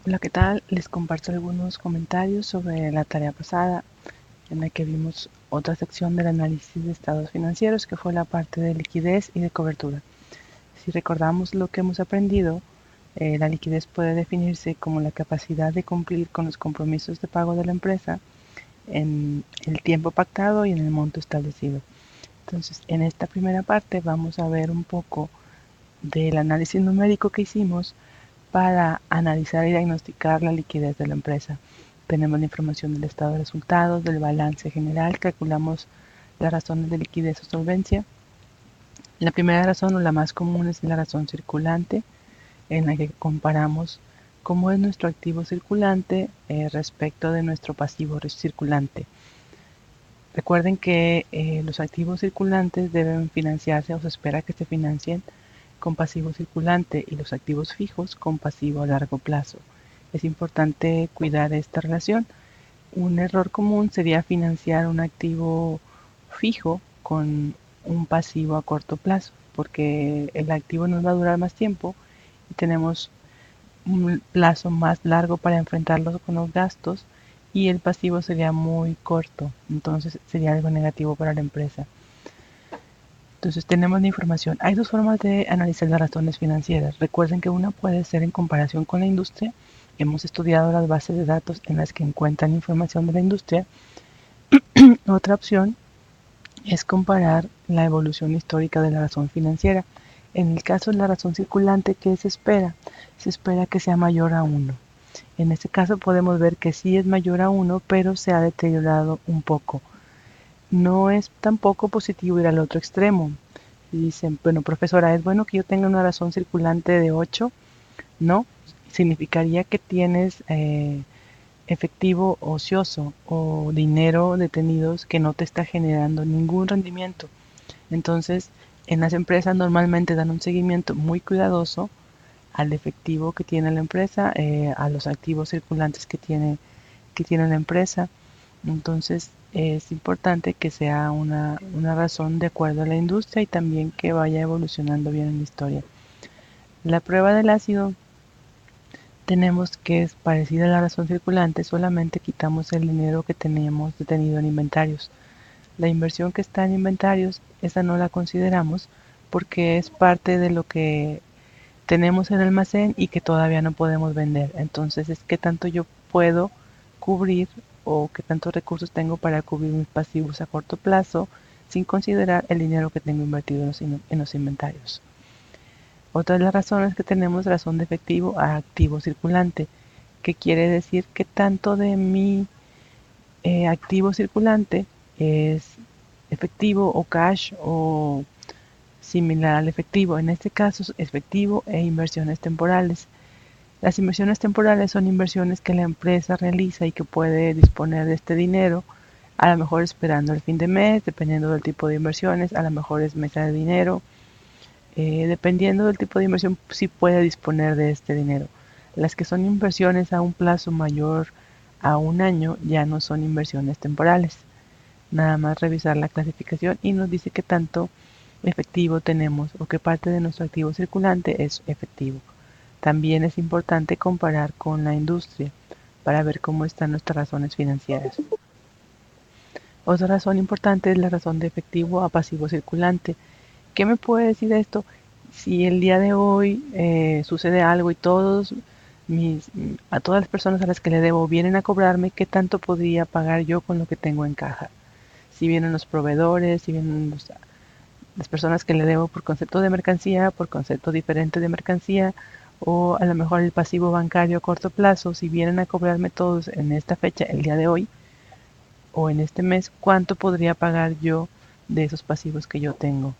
Hola, ¿qué tal? Les comparto algunos comentarios sobre la tarea pasada en la que vimos otra sección del análisis de estados financieros, que fue la parte de liquidez y de cobertura. Si recordamos lo que hemos aprendido, la liquidez puede definirse como la capacidad de cumplir con los compromisos de pago de la empresa en el tiempo pactado y en el monto establecido. Entonces, en esta primera parte vamos a ver un poco del análisis numérico que hicimos para analizar y diagnosticar la liquidez de la empresa. Tenemos la información del estado de resultados, del balance general, calculamos las razones de liquidez o solvencia. La primera razón o la más común es la razón circulante, en la que comparamos cómo es nuestro activo circulante respecto de nuestro pasivo circulante. Recuerden que los activos circulantes deben financiarse o se espera que se financien con pasivo circulante y los activos fijos con pasivo a largo plazo. Es importante cuidar esta relación. Un error común sería financiar un activo fijo con un pasivo a corto plazo, porque el activo nos va a durar más tiempo y tenemos un plazo más largo para enfrentarlos con los gastos y el pasivo sería muy corto, entonces sería algo negativo para la empresa. Entonces tenemos la información. Hay dos formas de analizar las razones financieras. Recuerden que una puede ser en comparación con la industria. Hemos estudiado las bases de datos en las que encuentran información de la industria. Otra opción es comparar la evolución histórica de la razón financiera. En el caso de la razón circulante, ¿qué se espera? Se espera que sea mayor a 1. En este caso podemos ver que sí es mayor a 1, pero se ha deteriorado un poco. No es tampoco positivo ir al otro extremo. Y dicen, bueno, profesora, ¿es bueno que yo tenga una razón circulante de 8? No, significaría que tienes efectivo ocioso o dinero detenidos que no te está generando ningún rendimiento. Entonces, en las empresas normalmente dan un seguimiento muy cuidadoso al efectivo que tiene la empresa, a los activos circulantes que tiene la empresa. Entonces, es importante que sea una razón de acuerdo a la industria y también que vaya evolucionando bien en la historia. La prueba del ácido tenemos que es parecida a la razón circulante, solamente quitamos el dinero que teníamos detenido en inventarios. La inversión que está en inventarios, esa no la consideramos porque es parte de lo que tenemos en el almacén y que todavía no podemos vender. Entonces es que tanto yo puedo cubrir o qué tantos recursos tengo para cubrir mis pasivos a corto plazo sin considerar el dinero que tengo invertido en los inventarios. Otra de las razones que tenemos razón de efectivo a activo circulante, que quiere decir que tanto de mi activo circulante es efectivo o cash o similar al efectivo. En este caso es efectivo e inversiones temporales. Las inversiones temporales son inversiones que la empresa realiza y que puede disponer de este dinero, a lo mejor esperando el fin de mes, dependiendo del tipo de inversiones, a lo mejor es mesa de dinero, dependiendo del tipo de inversión, sí puede disponer de este dinero. Las que son inversiones a un plazo mayor a un año ya no son inversiones temporales. Nada más revisar la clasificación y nos dice qué tanto efectivo tenemos o qué parte de nuestro activo circulante es efectivo. También es importante comparar con la industria para ver cómo están nuestras razones financieras. Otra razón importante es la razón de efectivo a pasivo circulante. ¿Qué me puede decir esto? Si el día de hoy sucede algo y a todas las personas a las que le debo vienen a cobrarme, ¿qué tanto podría pagar yo con lo que tengo en caja? Si vienen los proveedores, si vienen las personas que le debo por concepto de mercancía, por concepto diferente de mercancía, o a lo mejor el pasivo bancario a corto plazo, si vienen a cobrarme todos en esta fecha, el día de hoy, o en este mes, ¿cuánto podría pagar yo de esos pasivos que yo tengo?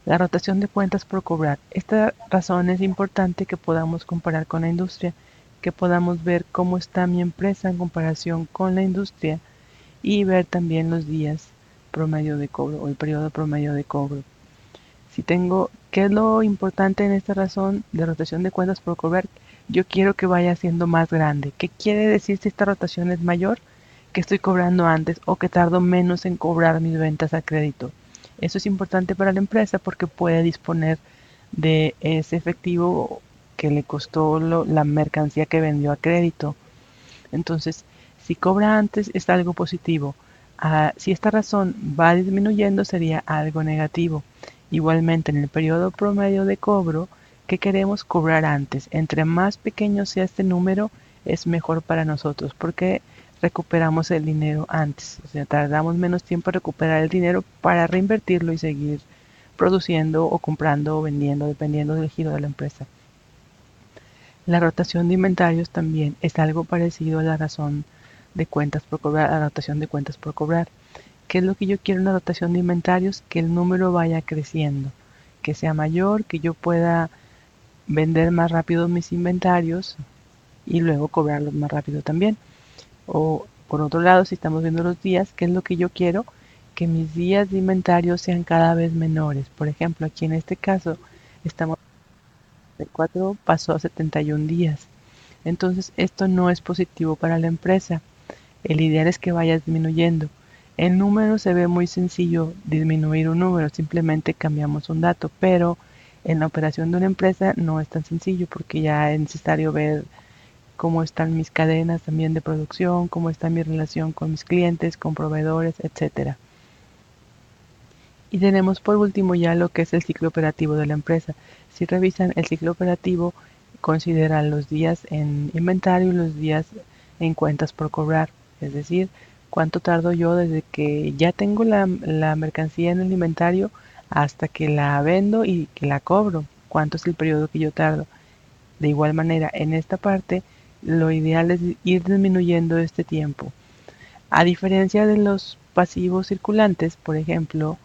La rotación de cuentas por cobrar. Esta razón es importante que podamos comparar con la industria, que podamos ver cómo está mi empresa en comparación con la industria y ver también los días promedio de cobro o el periodo promedio de cobro. Si tengo, ¿qué es lo importante en esta razón de rotación de cuentas por cobrar? Yo quiero que vaya siendo más grande. ¿Qué quiere decir si esta rotación es mayor? Que estoy cobrando antes o que tardo menos en cobrar mis ventas a crédito. Eso es importante para la empresa porque puede disponer de ese efectivo que le costó la mercancía que vendió a crédito. Entonces, si cobra antes es algo positivo. Si esta razón va disminuyendo sería algo negativo. Igualmente, en el periodo promedio de cobro, ¿qué queremos cobrar antes? Entre más pequeño sea este número, es mejor para nosotros porque recuperamos el dinero antes. O sea, tardamos menos tiempo en recuperar el dinero para reinvertirlo y seguir produciendo o comprando o vendiendo, dependiendo del giro de la empresa. La rotación de inventarios también es algo parecido a la razón de cuentas por cobrar, a la rotación de cuentas por cobrar. ¿Qué es lo que yo quiero en la rotación de inventarios? Que el número vaya creciendo, que sea mayor, que yo pueda vender más rápido mis inventarios y luego cobrarlos más rápido también. O por otro lado, si estamos viendo los días, ¿qué es lo que yo quiero? Que mis días de inventario sean cada vez menores. Por ejemplo, aquí en este caso estamos de 4 pasó a 71 días. Entonces esto no es positivo para la empresa. El ideal es que vaya disminuyendo. En números se ve muy sencillo disminuir un número, simplemente cambiamos un dato, pero en la operación de una empresa no es tan sencillo porque ya es necesario ver cómo están mis cadenas también de producción, cómo está mi relación con mis clientes, con proveedores, etcétera. Y tenemos por último ya lo que es el ciclo operativo de la empresa. Si revisan el ciclo operativo, considera los días en inventario y los días en cuentas por cobrar. Es decir, cuánto tardo yo desde que ya tengo la mercancía en el inventario hasta que la vendo y que la cobro. Cuánto es el periodo que yo tardo. De igual manera, en esta parte, lo ideal es ir disminuyendo este tiempo. A diferencia de los pasivos circulantes, por ejemplo,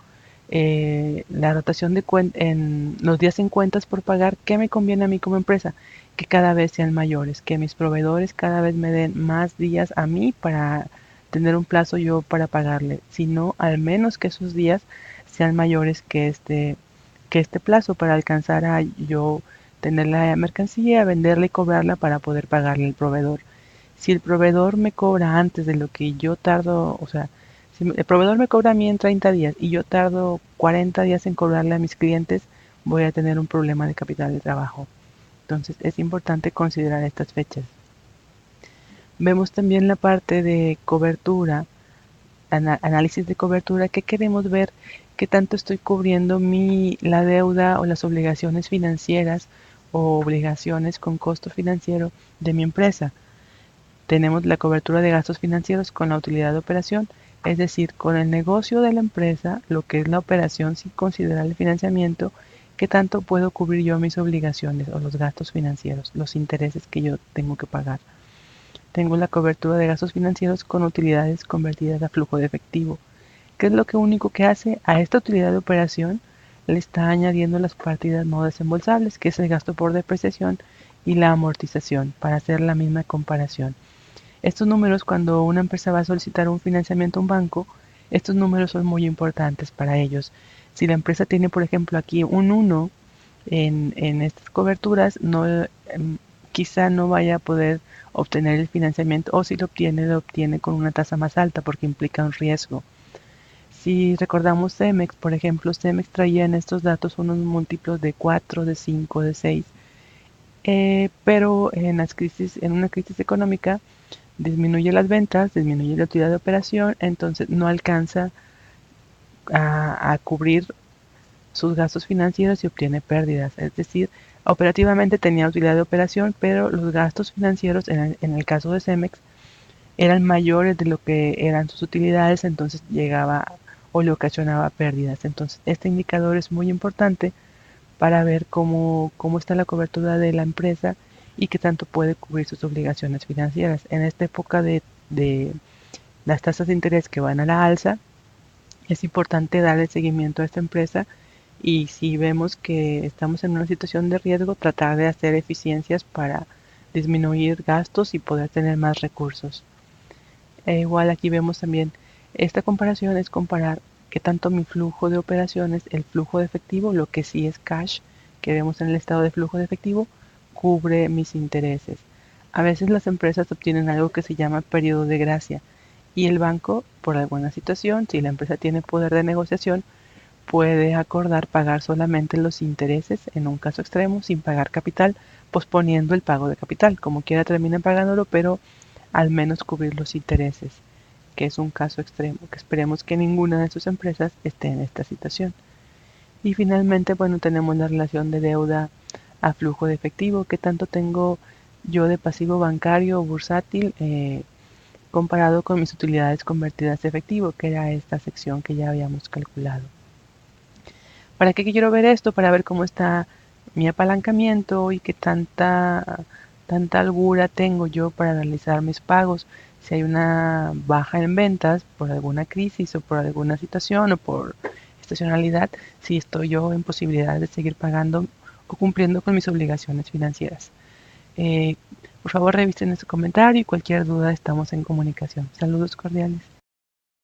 la rotación en los días en cuentas por pagar, ¿qué me conviene a mí como empresa? Que cada vez sean mayores, que mis proveedores cada vez me den más días a mí para tener un plazo yo para pagarle, sino al menos que esos días sean mayores que este plazo para alcanzar a yo tener la mercancía, venderla y cobrarla para poder pagarle al proveedor. Si el proveedor me cobra antes de lo que yo tardo, o sea, si el proveedor me cobra a mí en 30 días y yo tardo 40 días en cobrarle a mis clientes, voy a tener un problema de capital de trabajo. Entonces es importante considerar estas fechas. Vemos también la parte de cobertura, análisis de cobertura, que queremos ver qué tanto estoy cubriendo la deuda o las obligaciones financieras o obligaciones con costo financiero de mi empresa. Tenemos la cobertura de gastos financieros con la utilidad de operación, es decir, con el negocio de la empresa, lo que es la operación sin considerar el financiamiento, qué tanto puedo cubrir yo mis obligaciones o los gastos financieros, los intereses que yo tengo que pagar. Tengo la cobertura de gastos financieros con utilidades convertidas a flujo de efectivo. ¿Qué es lo que único que hace? A esta utilidad de operación le está añadiendo las partidas no desembolsables, que es el gasto por depreciación y la amortización, para hacer la misma comparación. Estos números, cuando una empresa va a solicitar un financiamiento a un banco, estos números son muy importantes para ellos. Si la empresa tiene, por ejemplo, aquí un 1 en estas coberturas, quizá no vaya a poder obtener el financiamiento, o si lo obtiene con una tasa más alta porque implica un riesgo. Si recordamos Cemex, por ejemplo, Cemex traía en estos datos unos múltiplos de 4, de 5, de 6, pero en una crisis económica disminuye las ventas, disminuye la utilidad de operación, entonces no alcanza a cubrir sus gastos financieros y obtiene pérdidas. Es decir, operativamente tenía utilidad de operación, pero los gastos financieros en el caso de Cemex eran mayores de lo que eran sus utilidades, entonces llegaba o le ocasionaba pérdidas. Entonces, este indicador es muy importante para ver cómo está la cobertura de la empresa y qué tanto puede cubrir sus obligaciones financieras. En esta época de las tasas de interés que van a la alza, es importante darle seguimiento a esta empresa y si vemos que estamos en una situación de riesgo, tratar de hacer eficiencias para disminuir gastos y poder tener más recursos. Igual aquí vemos también, esta comparación es comparar qué tanto mi flujo de operaciones, el flujo de efectivo, lo que sí es cash, que vemos en el estado de flujo de efectivo, cubre mis intereses. A veces las empresas obtienen algo que se llama periodo de gracia y el banco, por alguna situación, si la empresa tiene poder de negociación, puede acordar pagar solamente los intereses en un caso extremo sin pagar capital posponiendo el pago de capital. Como quiera terminen pagándolo, pero al menos cubrir los intereses, que es un caso extremo, que esperemos que ninguna de sus empresas esté en esta situación. Y finalmente, bueno, tenemos la relación de deuda a flujo de efectivo, que tanto tengo yo de pasivo bancario o bursátil comparado con mis utilidades convertidas a efectivo, que era esta sección que ya habíamos calculado. ¿Para qué quiero ver esto? Para ver cómo está mi apalancamiento y qué tanta holgura tengo yo para realizar mis pagos. Si hay una baja en ventas por alguna crisis o por alguna situación o por estacionalidad, si estoy yo en posibilidad de seguir pagando o cumpliendo con mis obligaciones financieras. Por favor, revisen este comentario y cualquier duda estamos en comunicación. Saludos cordiales.